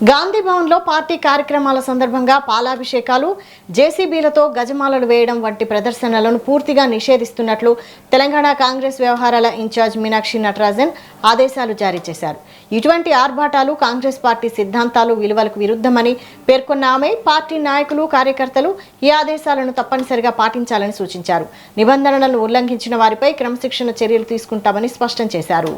గాంధీ భవన్ లో పార్టీ కార్యక్రమాల సందర్భంగా పాలాభిషేకాలు, జేసీబీలతో గజమాలలు వేయడం వంటి ప్రదర్శనలను పూర్తిగా నిషేధిస్తున్నట్లు తెలంగాణ కాంగ్రెస్ వ్యవహారాల ఇన్ఛార్జ్ మీనాక్షి నటరాజన్ ఆదేశాలు జారీ చేశారు. ఇటువంటి ఆర్భాటాలు కాంగ్రెస్ పార్టీ సిద్ధాంతాలు, విలువలకు విరుద్ధమని పేర్కొన్న ఆమె పార్టీ నాయకులు, కార్యకర్తలు ఈ ఆదేశాలను తప్పనిసరిగా పాటించాలని సూచించారు. నిబంధనలను ఉల్లంఘించిన వారిపై క్రమశిక్షణ చర్యలు తీసుకుంటామని స్పష్టం చేశారు.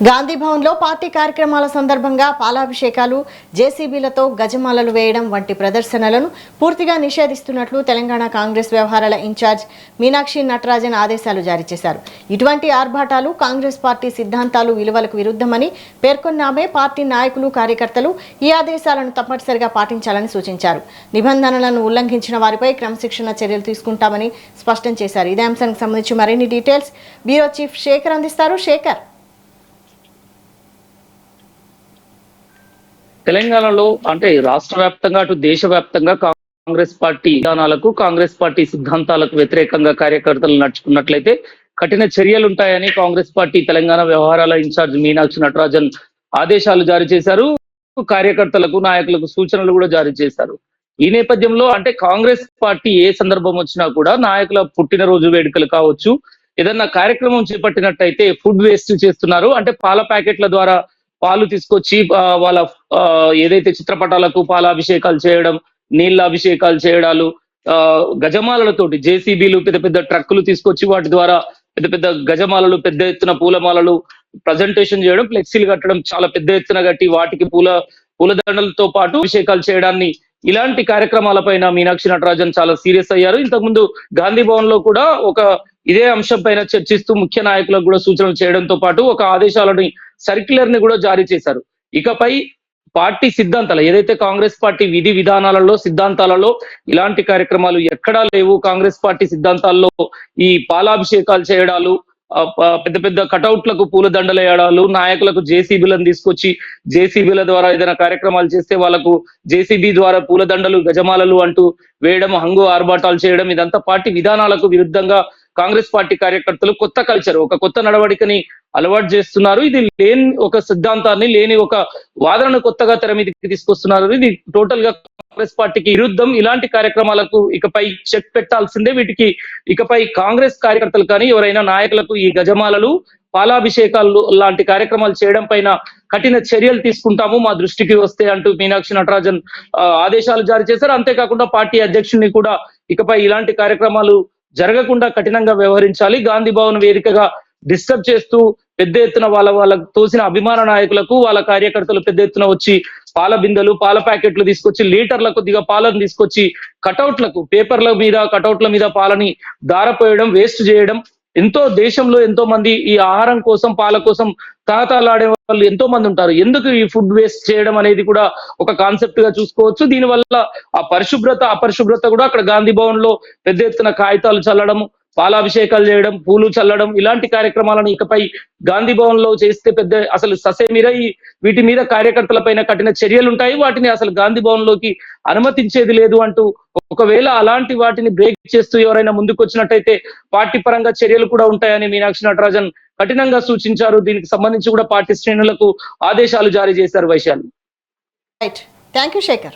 గాంధీ భవన్ లో పార్టీ కార్యక్రమాల సందర్భంగా పాలాభిషేకాలు, జేసీబీలతో గజమాలలు వేయడం వంటి ప్రదర్శనలను పూర్తిగా నిషేధిస్తున్నట్లు తెలంగాణ కాంగ్రెస్ వ్యవహారాల ఇన్ఛార్జ్ మీనాక్షి నటరాజన్ ఆదేశాలు జారీ చేశారు. ఇటువంటి ఆర్భాటాలు కాంగ్రెస్ పార్టీ సిద్ధాంతాలు, విలువలకు విరుద్ధమని పేర్కొన్న ఆమె పార్టీ నాయకులు, కార్యకర్తలు ఈ ఆదేశాలను తప్పనిసరిగా పాటించాలని సూచించారు. నిబంధనలను ఉల్లంఘించిన వారిపై క్రమశిక్షణ చర్యలు తీసుకుంటామని స్పష్టం చేశారు. ఇదే అంశానికి సంబంధించి మరిన్ని డీటెయిల్స్ బ్యూరో చీఫ్ శేఖర్ అందిస్తారు. శేఖర్, తెలంగాణలో అంటే రాష్ట్ర వ్యాప్తంగా అటు దేశవ్యాప్తంగా కాంగ్రెస్ పార్టీ విధానాలకు, కాంగ్రెస్ పార్టీ సిద్ధాంతాలకు వ్యతిరేకంగా కార్యకర్తలు నడుచుకున్నట్లయితే కఠిన చర్యలు ఉంటాయని కాంగ్రెస్ పార్టీ తెలంగాణ వ్యవహారాల ఇన్ఛార్జ్ మీనాక్షి నటరాజన్ ఆదేశాలు జారీ చేశారు. కార్యకర్తలకు, నాయకులకు సూచనలు కూడా జారీ చేశారు. ఈ నేపథ్యంలో అంటే కాంగ్రెస్ పార్టీ ఏ సందర్భం వచ్చినా కూడా నాయకుల పుట్టినరోజు వేడుకలు కావచ్చు, ఏదన్నా కార్యక్రమం చేపట్టినట్టయితే ఫుడ్ వేస్ట్ చేస్తున్నారు. అంటే పాల ప్యాకెట్ల ద్వారా పాలు తీసుకొచ్చి వాళ్ళ ఏదైతే చిత్రపటాలకు పాలాభిషేకాలు చేయడం, నీళ్ళ అభిషేకాలు చేయడాలు, గజమాలలతోటి జేసీబీలు, పెద్ద పెద్ద ట్రక్కులు తీసుకొచ్చి వాటి ద్వారా పెద్ద పెద్ద గజమాలలు, పెద్ద ఎత్తున పూలమాలలు ప్రజెంటేషన్ చేయడం, ఫ్లెక్సీలు కట్టడం, చాలా పెద్ద ఎత్తున కట్టి వాటికి పూలదండలతో పాటు అభిషేకాలు చేయడాన్ని, ఇలాంటి కార్యక్రమాలపైన మీనాక్షి నటరాజన్ చాలా సీరియస్ అయ్యారు. ఇంతకుముందు గాంధీ భవన్ లో కూడా ఇదే అంశం పైన చర్చిస్తూ ముఖ్య నాయకులకు కూడా సూచనలు చేయడంతో పాటు ఒక ఆదేశాలని, సర్క్యులర్ ని కూడా జారీ చేశారు. ఇకపై పార్టీ సిద్ధాంతాలు ఏదైతే కాంగ్రెస్ పార్టీ విధి విధానాలలో, సిద్ధాంతాలలో ఇలాంటి కార్యక్రమాలు ఎక్కడా లేవు. కాంగ్రెస్ పార్టీ సిద్ధాంతాల్లో ఈ పాలాభిషేకాలు చేయడాలు, పెద్ద పెద్ద కటౌట్లకు పూలదండలు వేయడాలు, నాయకులకు జేసీబీలను తీసుకొచ్చి జేసీబీల ద్వారా ఏదైనా కార్యక్రమాలు చేస్తే వాళ్ళకు జేసీబీ ద్వారా పూలదండలు, గజమాలలు అంటూ వేయడం, హంగు ఆర్భాటాలు చేయడం, ఇదంతా పార్టీ విధానాలకు విరుద్ధంగా కాంగ్రెస్ పార్టీ కార్యకర్తలు కొత్త కల్చర్, ఒక కొత్త నడవడికని అలవాటు చేస్తున్నారు. ఇది లేని ఒక సిద్ధాంతాన్ని, లేని ఒక వాదనను కొత్తగా తెర మీదకి తీసుకొస్తున్నారు. ఇది టోటల్ గా కాంగ్రెస్ పార్టీకి విరుద్ధం. ఇలాంటి కార్యక్రమాలకు ఇకపై చెక్ పెట్టాల్సిందే. వీటికి ఇకపై కాంగ్రెస్ కార్యకర్తలు కానీ ఎవరైనా నాయకులకు ఈ గజమాలలు, పాలాభిషేకాలు లాంటి కార్యక్రమాలు చేయడం పైన కఠిన చర్యలు తీసుకుంటాము మా దృష్టికి వస్తే అంటూ మీనాక్షి నటరాజన్ ఆదేశాలు జారీ చేశారు. అంతేకాకుండా పార్టీ అధ్యక్షుడిని కూడా ఇకపై ఇలాంటి కార్యక్రమాలు జరగకుండా కఠినంగా వ్యవహరించాలి. గాంధీ భవన్ వేదికగా డిస్టర్బ్ చేస్తూ పెద్ద ఎత్తున వాళ్ళకు తోసిన అభిమాన నాయకులకు, వాళ్ళ కార్యకర్తలు పెద్ద ఎత్తున వచ్చి పాల బిందెలు, పాల ప్యాకెట్లు తీసుకొచ్చి లీటర్ల కొద్దిగా పాలను తీసుకొచ్చి కటౌట్లకు, పేపర్ల మీద, కటౌట్ల మీద పాలని దారపోయడం, వేస్ట్ చేయడం, ఎంతో దేశంలో ఎంతో మంది ఈ ఆహారం కోసం పాల కోసం తాతాలాడే వాళ్ళు ఎంతో మంది ఉంటారు. ఎందుకు ఈ ఫుడ్ వేస్ట్ చేయడం అనేది కూడా ఒక కాన్సెప్ట్ గా చూసుకోవచ్చు. దీనివల్ల ఆ పరిశుభ్రత అపరిశుభ్రత కూడా అక్కడ గాంధీ భవన్ లో పెద్ద ఎత్తున కాగితాలు చల్లడం, పాలాభిషేకాలు చేయడం, పూలు చల్లడం ఇలాంటి కార్యక్రమాలను ఇకపై గాంధీ భవన్ లో చేస్తే అసలు ససేమిరా వీటి మీద కార్యకర్తల పైన కఠిన చర్యలు ఉంటాయి. వాటిని అసలు గాంధీ భవన్ లోకి అనుమతించేది లేదు అంటూ, ఒకవేళ అలాంటి వాటిని బ్రేక్ చేస్తూ ఎవరైనా ముందుకు వచ్చినట్టయితే పార్టీ పరంగా చర్యలు కూడా ఉంటాయని మీనాక్షి నటరాజన్ కఠినంగా సూచించారు. దీనికి సంబంధించి కూడా పార్టీ శ్రేణులకు ఆదేశాలు జారీ చేశారు. Vaishali. Right, thank you Shekhar.